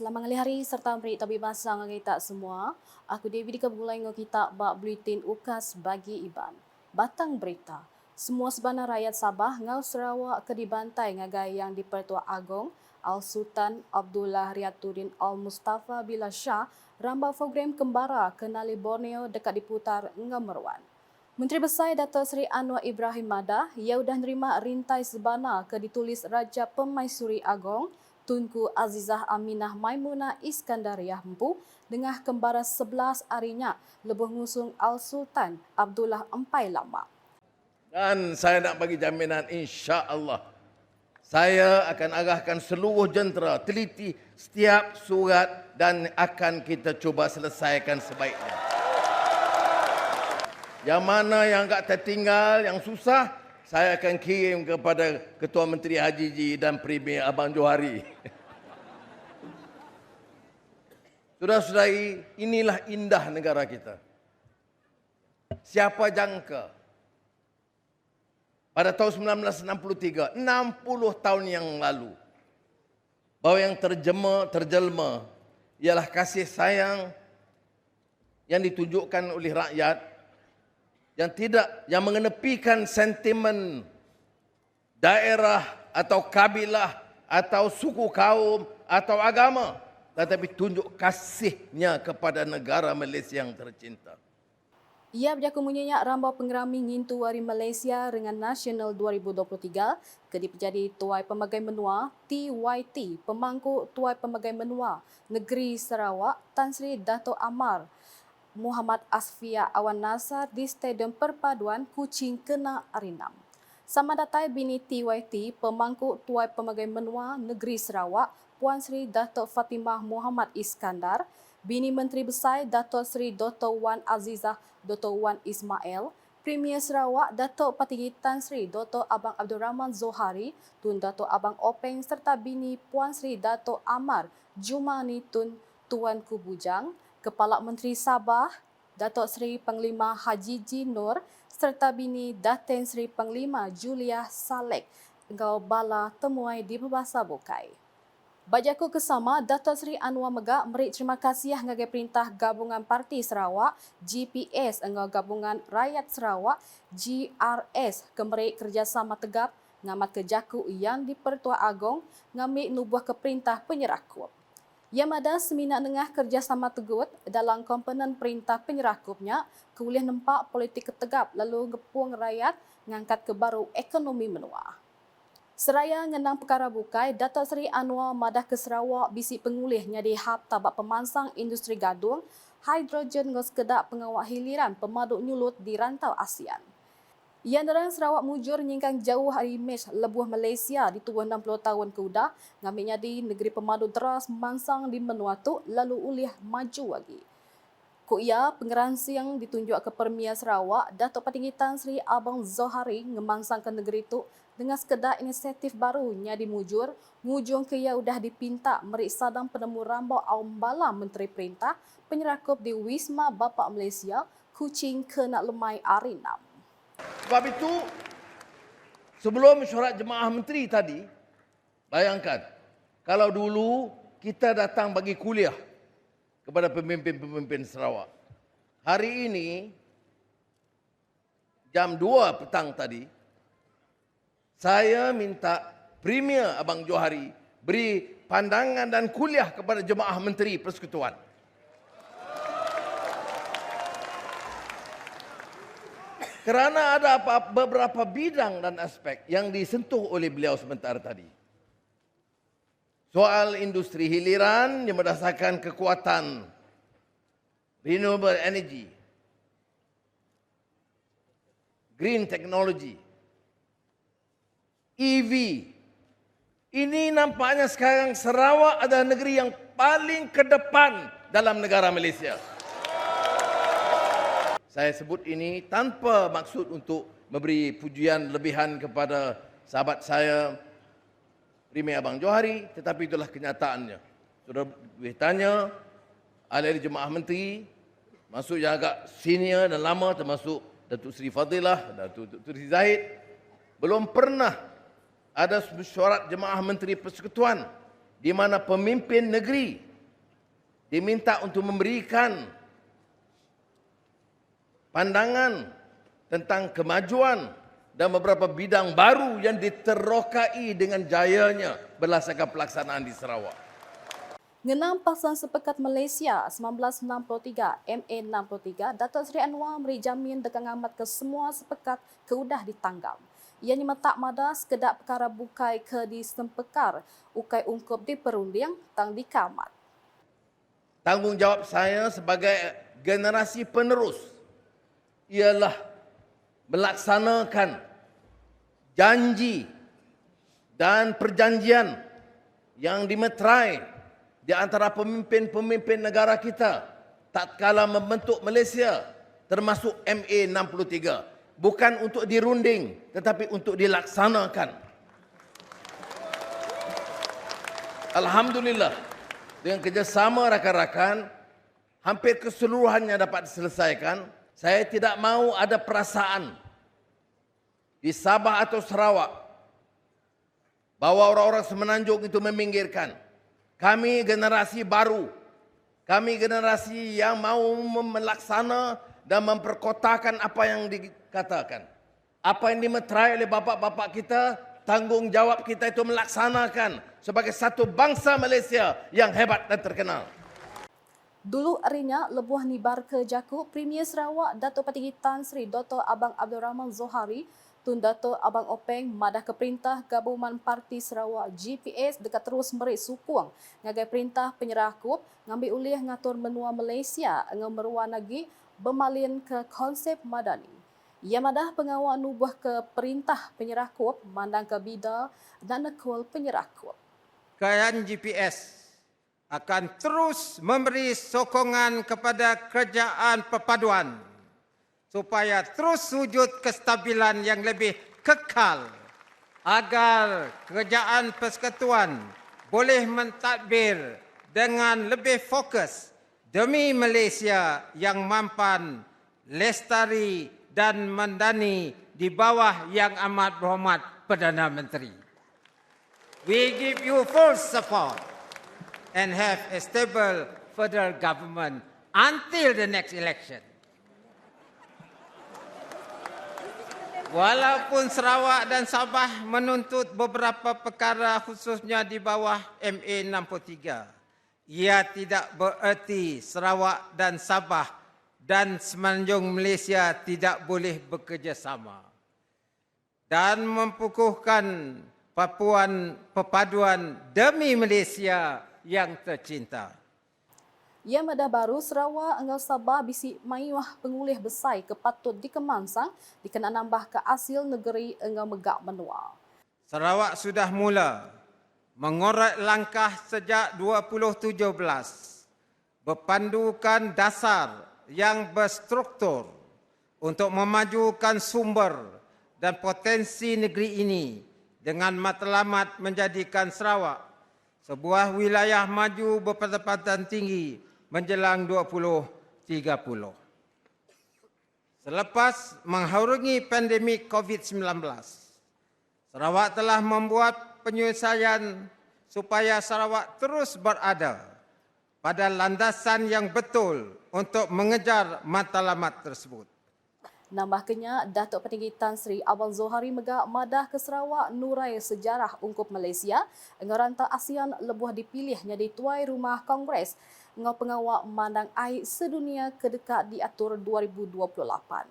Selamat hari serta beri tabi basang kita semua. Aku Dewi dikabulai ngau kita bak buletin ukas bagi Iban. Batang berita. Semua sebenar rakyat Sabah ngau Sarawak ke dibantai ngagai yang di Pertua Agong Al-Sultan Abdullah Riyatuddin Al-Mustafa Billah Shah rambau program kembara kenali Borneo dekat diputar Ngamerwan. Menteri Besar Dato' Seri Anwar Ibrahim Madah, ia sudah nerima rintai sebana ke ditulis Raja Pemaisuri Agong Tunku Azizah Aminah Maimunah Iskandariah Empu dengan kembara 11 harinya lebuh ngusung Al-Sultan Abdullah Empai Lama. Dan saya nak bagi jaminan insya-Allah saya akan arahkan seluruh jentera teliti setiap surat dan akan kita cuba selesaikan sebaiknya. Yang mana yang agak tertinggal, yang susah, saya akan kirim kepada Ketua Menteri Haji Ji dan Premier Abang Johari. Saudara-saudari, inilah indah negara kita. Siapa jangka pada tahun 1963, 60 tahun yang lalu, bahawa yang terjelma ialah kasih sayang yang ditunjukkan oleh rakyat yang mengenepikan sentimen daerah atau kabilah atau suku kaum atau agama, tetapi tunjuk kasihnya kepada negara Malaysia yang tercinta. Ia berjaku menyenyak rambau pengerami ngintu Hari Malaysia dengan Nasional 2023 ke dipejadi Tuai Pemagai Menua TYT pemangku Tuai Pemagai Menua Negeri Sarawak Tan Sri Dato' Amar Muhammad Asfia Awan Nasar di Stadium Perpaduan Kuching Kena Arinam. Sama datai bini TYT pemangku Tuai Pemagai Menua Negeri Sarawak Puan Sri Dato' Fatimah Muhammad Iskandar, bini Menteri Besar Dato' Sri Dr. Wan Azizah Dr. Wan Ismail, Premier Sarawak Dato' Patinggi Tan Sri Dr. Abang Abdul Rahman Zohari, Tun Dato' Abang Openg serta bini Puan Sri Dato' Amar Jumani Tun Tuanku Bujang, Kepala Menteri Sabah Dato' Seri Panglima Haji Ji Nur serta bini Datin Seri Panglima Julia Salek engkau bala temuai di Berbahasa Bokai. Bajaku kesama, Dato' Seri Anwar Megak merik terima kasih ngagai perintah Gabungan Parti Sarawak GPS engkau Gabungan Rakyat Sarawak GRS kemerik kerjasama tegap ngamat kejaku yang di Pertua Agong ngambil nubuah ke perintah penyerakup. Ia ada seminat dengah kerjasama tegut dalam komponen perintah penyerakupnya keboleh nampak politik ketegap lalu ngepung rakyat ngangkat ke baru ekonomi menua. Seraya ngendang perkara bukai, Dato' Seri Anwar Madah ke Sarawak bisi pengulihnya di hab tabak pemansang industri gadung, hidrogen ngos kedak pengawak hiliran pemaduk nyulut di rantau ASEAN. Yang nerang Sarawak mujur nyingkang jauh hari imej lebuh Malaysia di tubuh 60 tahun ke udah, ngambilnya di negeri pemadu deras mansang di menua tu lalu ulih maju lagi. Ku ia pengeransi yang ditunjuk ke Premier Sarawak, Dato' Patinggi Tan Sri Abang Zohari ngemansang ke negeri tu dengan sekedar inisiatif barunya dimujur, ngujung ke ia udah dipinta merik sadang penemu rambau Aumbala Menteri Perintah penyerakup di Wisma Bapak Malaysia, Kuching Kena Lemai Arinam. Sebab itu, sebelum mesyuarat jemaah menteri tadi, bayangkan, kalau dulu kita datang bagi kuliah kepada pemimpin-pemimpin Sarawak. Hari ini, jam 2 petang tadi, saya minta Premier Abang Johari beri pandangan dan kuliah kepada jemaah menteri persekutuan. Kerana ada beberapa bidang dan aspek yang disentuh oleh beliau sebentar tadi. Soal industri hiliran yang berdasarkan kekuatan renewable energy, green technology, EV. Ini nampaknya sekarang Sarawak adalah negeri yang paling ke depan dalam negara Malaysia. Saya sebut ini tanpa maksud untuk memberi pujian lebihan kepada sahabat saya, Premier Abang Johari, tetapi itulah kenyataannya. Sudah bertanya, ahli jemaah menteri, masuk yang agak senior dan lama, termasuk Datuk Seri Fadilah, Datuk Seri Zahid, belum pernah ada mesyuarat jemaah menteri persekutuan di mana pemimpin negeri diminta untuk memberikan pandangan tentang kemajuan dan beberapa bidang baru yang diterokai dengan jayanya berdasarkan pelaksanaan di Sarawak. Ngenam Pasaran Sepekat Malaysia 1963 MA63, Datuk Seri Anwar memberi jamin dekat ngamat ke semua sepekat keudah ditanggap. Ianya metak mada sekedar perkara bukai ke di sempekar, ukai ungkup di perunding tang di kamat. Tanggungjawab saya sebagai generasi penerus ialah melaksanakan janji dan perjanjian yang dimeterai di antara pemimpin-pemimpin negara kita tatkala membentuk Malaysia, termasuk MA63, bukan untuk dirunding tetapi untuk dilaksanakan. Alhamdulillah, dengan kerjasama rakan-rakan, hampir keseluruhannya dapat diselesaikan. Saya tidak mahu ada perasaan di Sabah atau Sarawak bahawa orang-orang Semenanjung itu meminggirkan. Kami generasi baru, kami generasi yang mahu melaksana dan memperkotakan apa yang dikatakan. Apa yang dimeterai oleh bapak-bapak kita, tanggungjawab kita itu melaksanakan sebagai satu bangsa Malaysia yang hebat dan terkenal. Dulu arinya lebuh nibar ke Jaku, Premier Sarawak Datuk Patinggi Tan Sri Dr. Abang Abdul Rahman Zohari, Tun Datuk Abang Openg madah ke perintah Gabungan Parti Sarawak GPS dekat terus merik sukuang ngagai perintah penyerah kup ngambil ulih ngatur menua Malaysia ngam meruan lagi bermalin ke konsep madani. Ia madah pengawal nubuh ke perintah penyerah kup mandang ke bida dan nekul penyerah kup. Kerajaan GPS akan terus memberi sokongan kepada kerajaan perpaduan supaya terus wujud kestabilan yang lebih kekal agar kerajaan persekutuan boleh mentadbir dengan lebih fokus demi Malaysia yang mampan, lestari dan mandani di bawah yang amat berhormat Perdana Menteri. We give you full support and have a stable federal government until the next election. Walaupun Sarawak dan Sabah menuntut beberapa perkara khususnya di bawah MA63, ia tidak bererti Sarawak dan Sabah dan Semenanjung Malaysia tidak boleh bekerjasama dan mempukuhkan perpaduan demi Malaysia yang tercinta. Ia madah baru Sarawak enggal Sabah bisi mayuah pengulih besai kepatut dikemansang dikena nambah ke asil negeri enggal megak menua. Sarawak sudah mula mengorek langkah sejak 2017 berpandukan dasar yang berstruktur untuk memajukan sumber dan potensi negeri ini dengan matlamat menjadikan Sarawak sebuah wilayah maju berpendapatan tinggi menjelang 2030. Selepas mengharungi pandemik COVID-19, Sarawak telah membuat penyelesaian supaya Sarawak terus berada pada landasan yang betul untuk mengejar matlamat tersebut. Nambahkannya, Datuk Patinggi Tan Sri Abang Zohari megak madah ke Sarawak nurai sejarah ungkup Malaysia ngaranta ASEAN lebuh dipilih jadi tuai rumah Kongres ngau pengawak mandang air sedunia kedekat diatur 2028.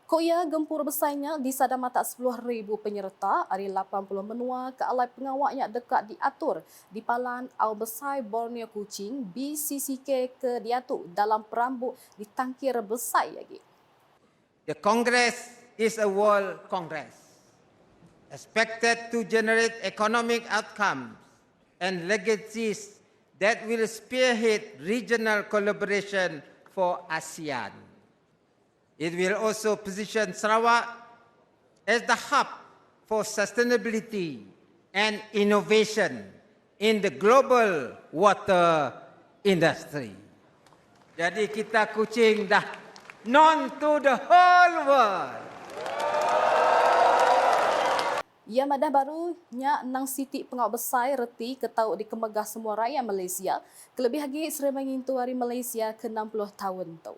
Koya gempur besarnya di sadamata 10,000 penyerta hari 80 menua ke alai pengawaknya dekat diatur di Palan Al-Besai Borneo Kuching BCCK ke diatur dalam perambut di tangkir besar lagi. The Congress is a world Congress, expected to generate economic outcomes and legacies that will spearhead regional collaboration for ASEAN. It will also position Sarawak as the hub for sustainability and innovation in the global water industry. Jadi kita Kuching dah known to the whole world. Ia madah barunya nang siti pengawal besar reti ketau di kemegah semua rakyat Malaysia, kelebih lagi seremai ngintu hari Malaysia ke 60 tahun tu.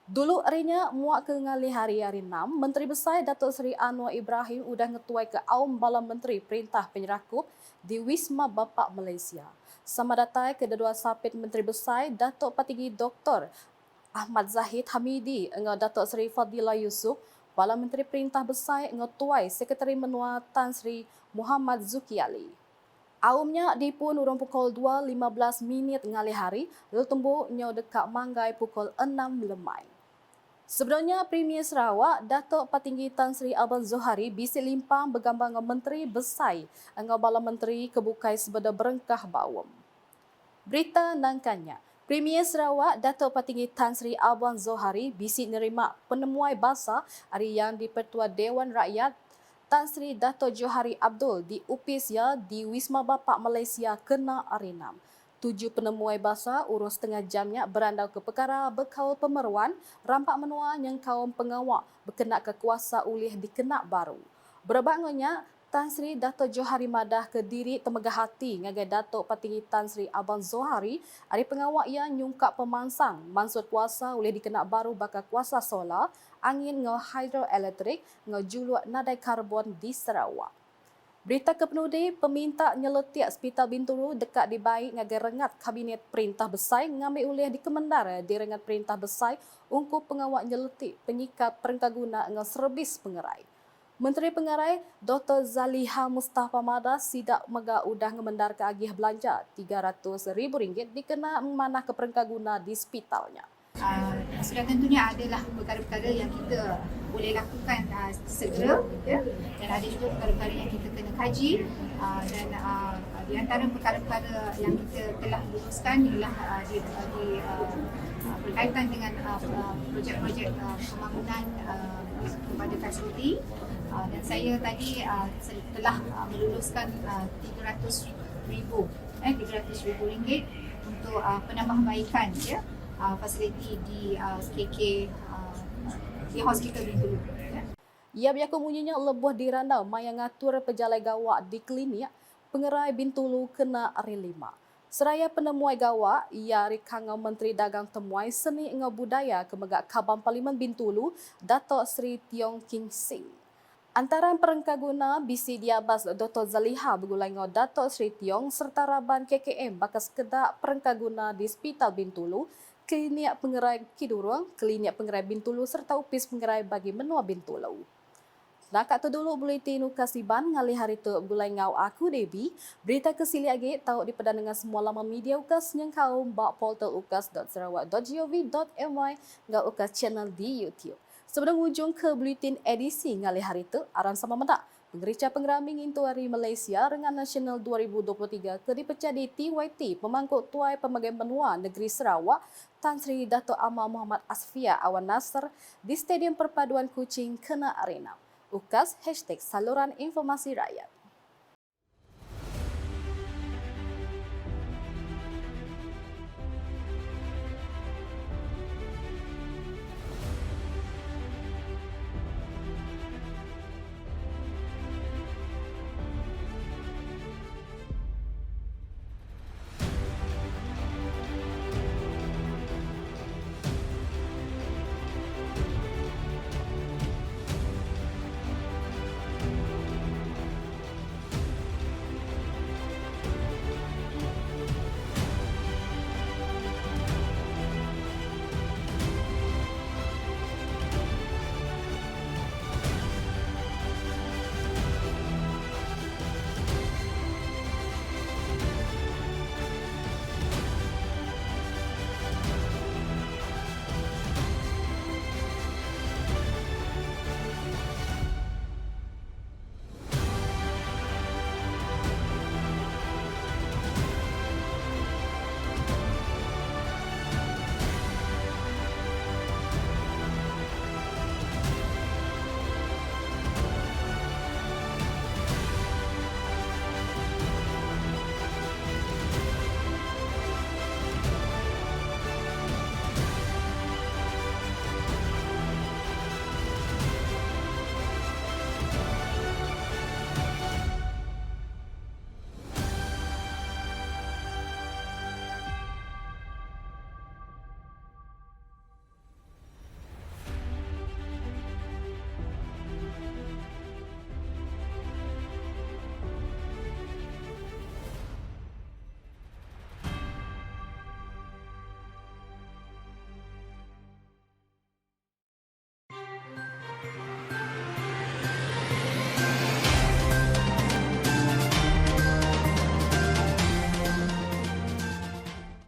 Dulu harinya muak ke ngali hari 6, Menteri Besar Datuk Seri Anwar Ibrahim udah ngetuai ke Aum Bala Menteri Perintah Penyerakup di Wisma Bapak Malaysia. Sama datai kedua sapit Menteri Besar Datuk Patinggi Dr. Ahmad Zahid Hamidi dengan Datuk Seri Fadilah Yusof, Bala Menteri Perintah Besar ngetuai Sekretari Menua Tan Sri Muhammad Zuki Ali. Aumnya dipun urung pukul 2.15 minit ngali hari, lalu tumbuh nyau dekat Manggai pukul 6 lemai. Sebelumnya, Premier Sarawak, Datuk Patinggi Tan Sri Abang Zohari bisik limpang bergambar dengan Menteri Besar dengan Bala Menteri kebukai sebeda berengkah bawam. Berita nangkanya, Premier Sarawak, Datuk Patinggi Tan Sri Abang Zohari bisik nerima penemuai bahasa hari yang di Pertua Dewan Rakyat Tan Sri Dato' Johari Abdul di Upisya di Wisma Bapak Malaysia kena hari 6. 7 penemuai bahasa urus setengah jamnya berandau ke perkara berkaul pemeruan, rampak menua yang kaum pengawak berkenak ke kuasa ulih dikenak baru. Berbangnya, Tan Sri Dato' Johari Madah ke diri temegah hati ngagai Datuk Patinggi Tan Sri Abang Zohari, hari pengawak yang nyungkap pemansang, maksud kuasa oleh dikenak baru bakal kuasa solar, angin ngau hidroelektrik, ngau juluak nadai karbon di Sarawak. Berita kepenudi, peminta nyeletik Hospital Bintulu dekat dibaik ngagai rengat Kabinet Perintah Besar ngambil ulih di Kemendara di rengat Perintah Besar untuk pengawak nyeletik penyikap perengkaguna dengan servis pengerai. Menteri Pengerai Dr. Zaliha Mustafa Madah sidak mega udah ngemendar ke agih belanja RM300,000 dikena memanah ke perengkaguna di hospitalnya. Sudah tentunya adalah perkara-perkara yang kita boleh lakukan segera, ya? Dan ada juga perkara-perkara yang kita kena kaji, dan di antara perkara-perkara yang kita telah luluskan ialah berkaitan dengan projek-projek pembangunan kepada fasiliti, dan saya tadi telah meluluskan RM300,000 untuk penambahbaikan, ya, fasiliti di KK di Hospital Bintulu. Ya. Ia berlaku munyinya lebuh dirandau maya ngatur pejalai gawak di klinik pengerai Bintulu kena hari 5. Seraya penemuai gawak, ia rikangau Menteri Dagang Temuai Seni dengan Budaya Kemegak Kabang Parlimen Bintulu, Datuk Seri Tiong King Sing. Antara perengkaguna bisi diabas Dr. Zaliha bergulai dengan Datuk Seri Tiong serta Raban KKM bakas kedak perengkaguna di Hospital Bintulu, Klinik Pengerai Kidurung, Klinik Pengerai Bintulu serta Upis Pengerai bagi Menua Bintulu. Nak tu dulu buletin Ukasiban ngali hari tu gulai ngau aku Debbie. Berita kesili agi tahu di pedan dengan semua laman media Ukas yang kau bak portal ukas.sarawak.gov.my ngau Ukas channel di YouTube. Sebelum ujung ke buletin edisi ngali hari tu aran sama mendak. Pengerica pengeraming Intu Hari Malaysia dengan Nasional 2023 ke dipecah di TYT pemangkut tuai pemagai benua negeri Sarawak Tan Sri Dato' Amar Muhammad Asfia Awan Nasr di Stadium Perpaduan Kuching kena arena. Ukas #Saluran Informasi Rakyat.